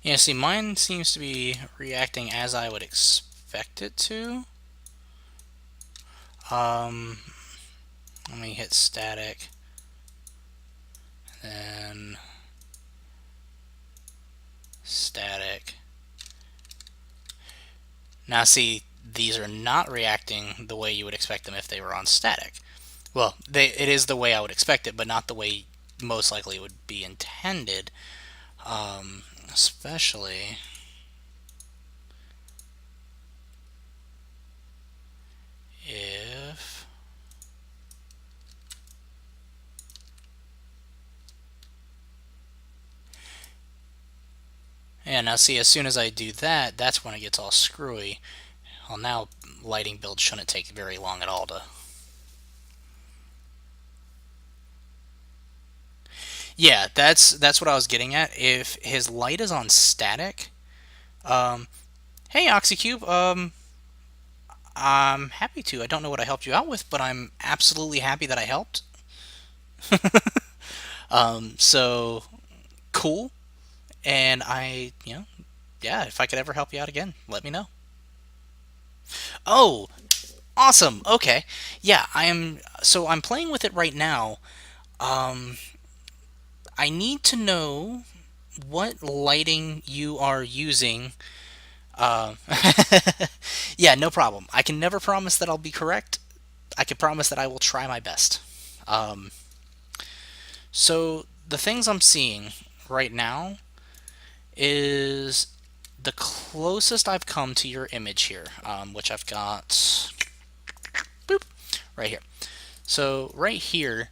Yeah, see, mine seems to be reacting as I would expect it to. Um, Let me hit static, then static. Now, see, these are not reacting the way you would expect them if they were on static. Well, it is the way I would expect it, but not the way most likely it would be intended. Especially if... Yeah, now see, as soon as I do that, that's when it gets all screwy. Well, now lighting build shouldn't take very long at all to... Yeah, that's what I was getting at. If his light is on static, um, hey Oxycube, I'm happy to. I don't know what I helped you out with, but I'm absolutely happy that I helped. So cool. And yeah, if I could ever help you out again, let me know. Oh, awesome. Okay. Yeah, I'm playing with it right now. Um, I need to know what lighting you are using. Uh, yeah, no problem. I can never promise that I'll be correct. I can promise that I will try my best. Um, so the things I'm seeing right now is the closest I've come to your image here, which I've got boop, right here. So right here,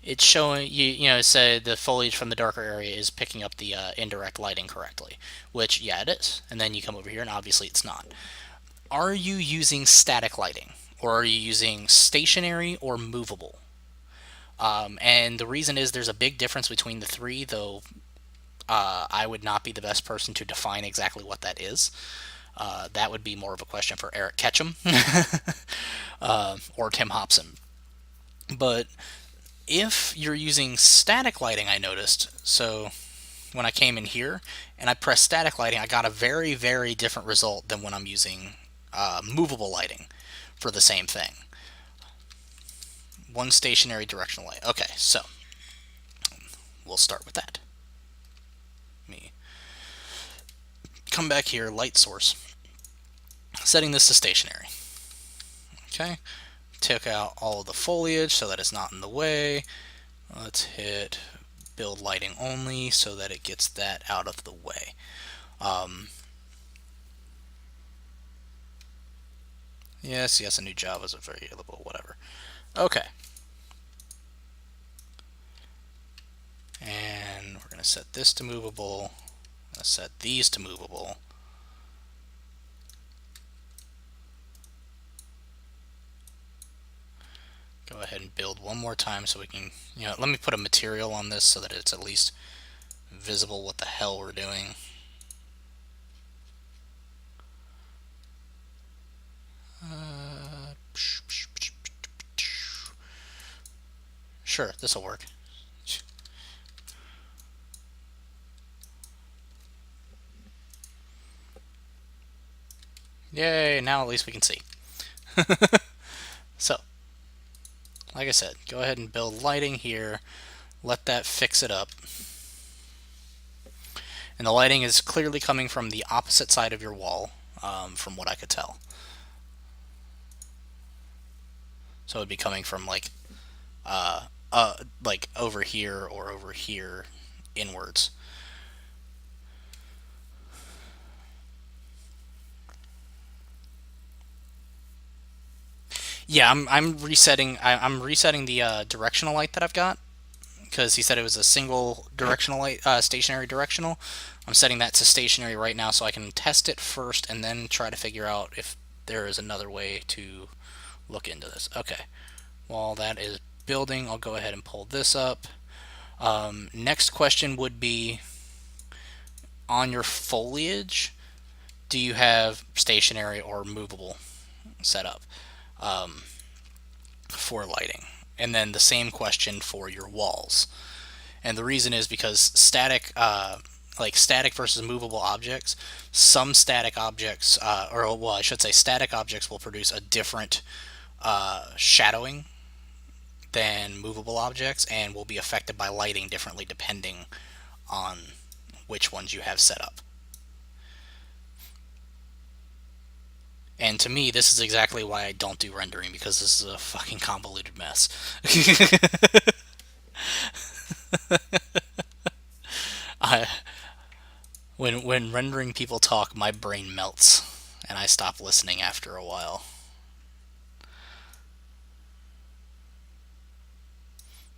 it's showing you, it said the foliage from the darker area is picking up the indirect lighting correctly, which, yeah, it is. And then you come over here, and obviously it's not. Are you using static lighting, or are you using stationary or movable? And the reason is there's a big difference between the three, though I would not be the best person to define exactly what that is. That would be more of a question for Eric Ketchum or Tim Hobson. But if you're using static lighting, I noticed, so when I came in here and I pressed static lighting, I got a very, very different result than when I'm using movable lighting for the same thing. One stationary directional light. Okay, so we'll start with that. Let me come back here, light source. Setting this to stationary. Okay, took out all of the foliage so that it's not in the way. Let's hit build lighting only so that it gets that out of the way. Yes, a new job is available, whatever. Okay. And we're going to set this to movable. I'm going to set these to movable. Go ahead and build one more time so we can, let me put a material on this so that it's at least visible what the hell we're doing. Sure, this will work. Yay, now at least we can see. So, like I said, go ahead and build lighting here. Let that fix it up. And the lighting is clearly coming from the opposite side of your wall, from what I could tell. So it would be coming from like over here or over here inwards. Yeah, I'm resetting. I'm resetting the directional light that I've got because he said it was a single directional light, stationary directional. I'm setting that to stationary right now so I can test it first and then try to figure out if there is another way to look into this. Okay, while that is building, I'll go ahead and pull this up. Next question would be on your foliage, do you have stationary or movable setup for lighting? And then the same question for your walls. And the reason is because static like static versus movable objects, some static objects, or well, I should say, static objects will produce a different shadowing than movable objects, and will be affected by lighting differently depending on which ones you have set up. And to me, this is exactly why I don't do rendering, because this is a fucking convoluted mess. I, when rendering people talk, my brain melts, and I stop listening after a while.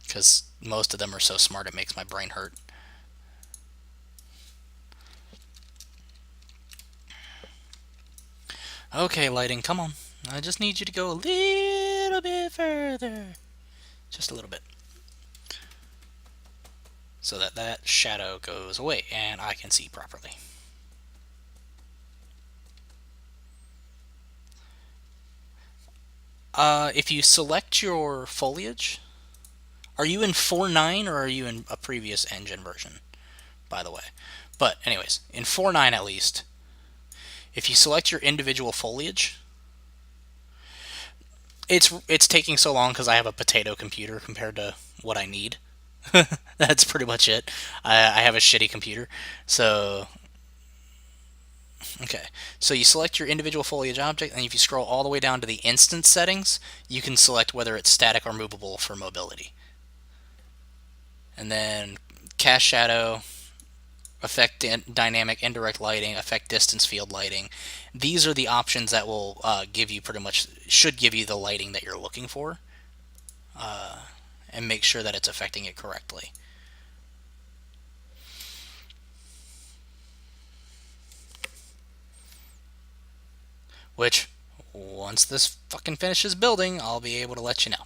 Because most of them are so smart it makes my brain hurt. Okay, lighting, come on. I just need you to go a little bit further. Just a little bit. So that that shadow goes away and I can see properly. If you select your foliage, are you in 4.9 or are you in a previous engine version, by the way? But anyways, in 4.9 at least, if you select your individual foliage, it's taking so long because I have a potato computer compared to what I need. That's pretty much it. I have a shitty computer. So, okay. So you select your individual foliage object, and if you scroll all the way down to the instance settings, you can select whether it's static or movable for mobility. And then cast shadow, affect dynamic indirect lighting, affect distance field lighting. These are the options that will give you pretty much, should give you the lighting that you're looking for, and make sure that it's affecting it correctly. Which, once this fucking finishes building, I'll be able to let you know.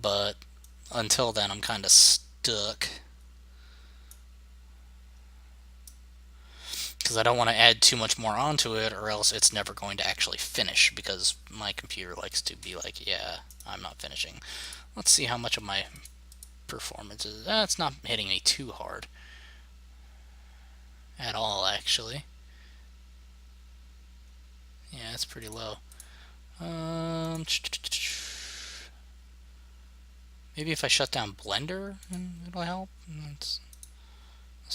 But until then, I'm kind of stuck. Because I don't want to add too much more onto it, or else it's never going to actually finish, because my computer likes to be like, yeah, I'm not finishing. Let's see how much of my performance is. It's not hitting me too hard. At all, actually. Yeah, it's pretty low. Maybe if I shut down Blender, it'll help. Let's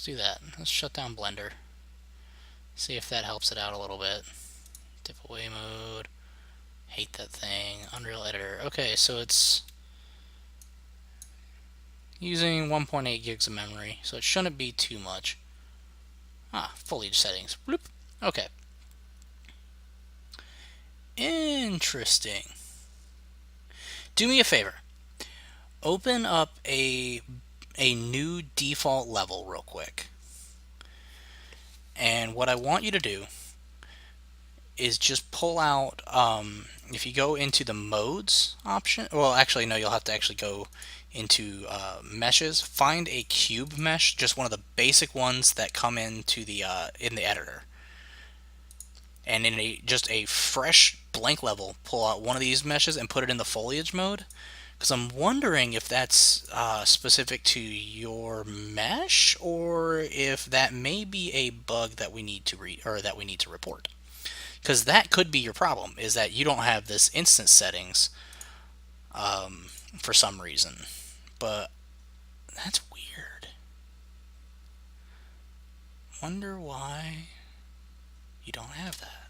do that. Let's shut down Blender. See if that helps it out a little bit. Dip away mode. Hate that thing. Unreal Editor. Okay, so it's using 1.8 gigs of memory, so it shouldn't be too much. Foliage settings. Bloop. Okay. Interesting. Do me a favor. Open up a new default level real quick. And what I want you to do is just pull out, if you go into the modes option, well, actually, no, you'll have to actually go into meshes, find a cube mesh, just one of the basic ones that come into the in the editor. And in just a fresh blank level, pull out one of these meshes and put it in the foliage mode. Because I'm wondering if that's specific to your mesh, or if that may be a bug that we need to that we need to report. Because that could be your problem, is that you don't have this instance settings for some reason. But that's weird. Wonder why you don't have that.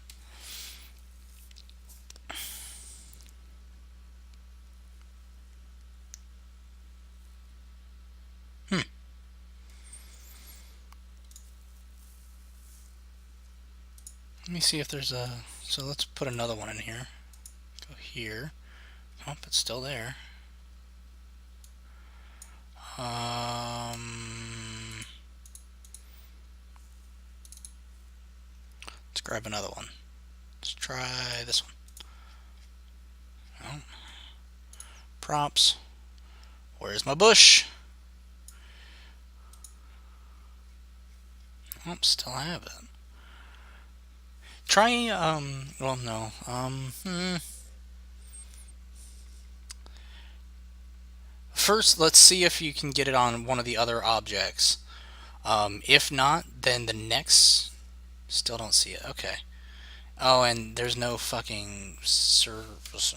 Let me see if there's a... So let's put another one in here. Go here. Oh, it's still there. Let's grab another one. Let's try this one. Oh. Props. Where's my bush? Oh, still have it. Try, well, no. First, let's see if you can get it on one of the other objects. If not, then the next. Still don't see it. Okay. Oh, and there's no fucking service.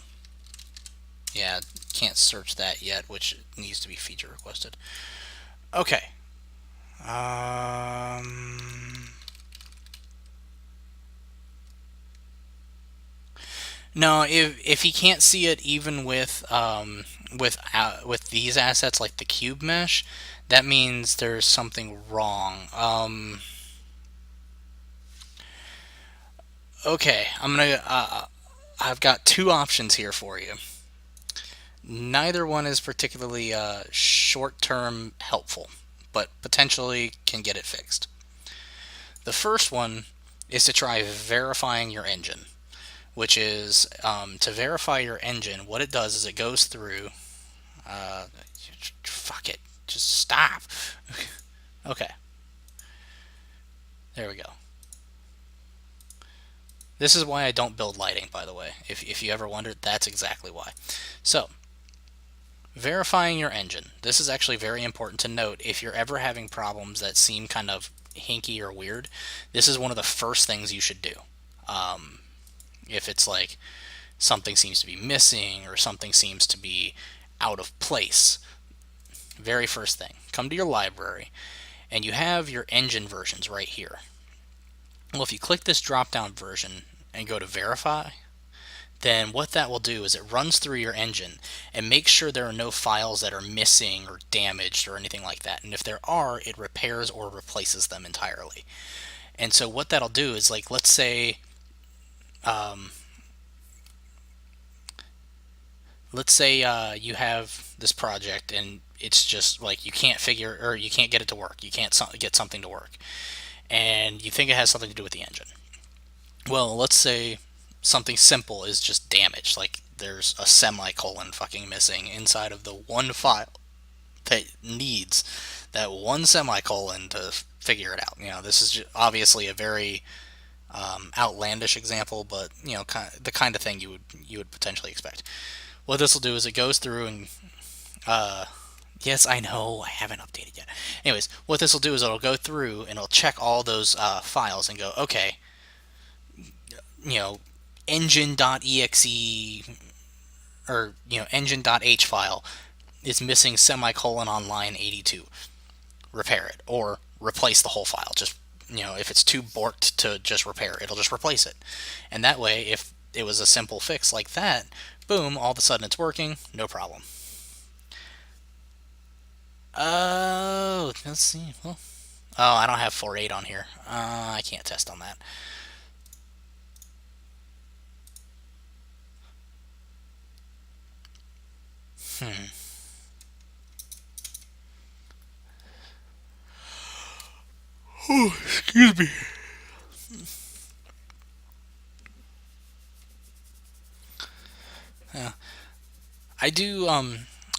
Yeah, can't search that yet, which needs to be feature requested. Okay. Um. No, if he can't see it even with these assets like the cube mesh, that means there's something wrong. Okay, I've got two options here for you. Neither one is particularly short-term helpful, but potentially can get it fixed. The first one is to try verifying your engine, which is to verify your engine. What it does is it goes through. Uh, Fuck it. Just stop. Okay, there we go. This is why I don't build lighting, by the way. If you ever wondered, that's exactly why. So, verifying your engine. This is actually very important to note if you're ever having problems that seem kind of hinky or weird. This is one of the first things you should do. Um, if it's like something seems to be missing or something seems to be out of place, very first thing, come to your library and you have your engine versions right here. Well, if you click this drop down version and go to verify, then what that will do is it runs through your engine and makes sure there are no files that are missing or damaged or anything like that. And if there are, it repairs or replaces them entirely. And so what that'll do is, like, um, let's say you have this project and it's just like you can't figure or you can't get it to work. You can't get something to work, and you think it has something to do with the engine. Well, let's say something simple is just damaged, like there's a semicolon fucking missing inside of the one file that needs that one semicolon to figure it out. This is obviously a very outlandish example, but the kind of thing you would potentially expect. What this will do is it goes through and yes, I know I haven't updated yet. Anyways, what this will do is it'll go through and it'll check all those files and go, okay, you know, engine.exe or engine.h file is missing semicolon on line 82. Repair it or replace the whole file. Just if it's too borked to just repair, it'll just replace it. And that way, if it was a simple fix like that, boom, all of a sudden it's working, no problem. Oh, let's see. Well, oh, I don't have 4.8 on here. I can't test on that. Hmm. Oh, excuse me. Yeah. I do.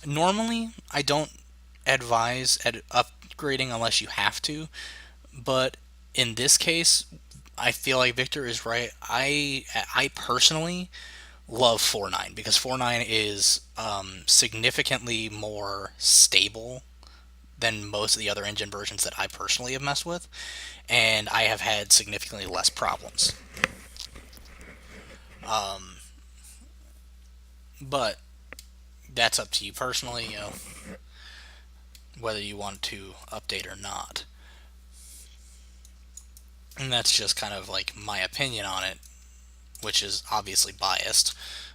Normally, I don't advise upgrading unless you have to, but in this case, I feel like Victor is right. I personally love 4.9 because 4.9 is significantly more stable than most of the other engine versions that I personally have messed with, and I have had significantly less problems. Um, but that's up to you personally, whether you want to update or not. And that's just kind of like my opinion on it, which is obviously biased.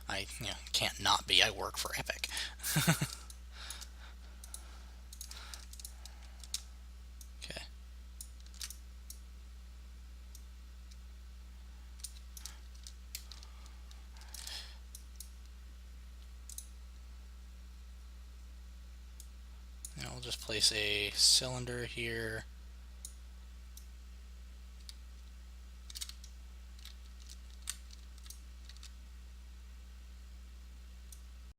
I can't not be. I work for Epic. Okay. I'll just place a cylinder here.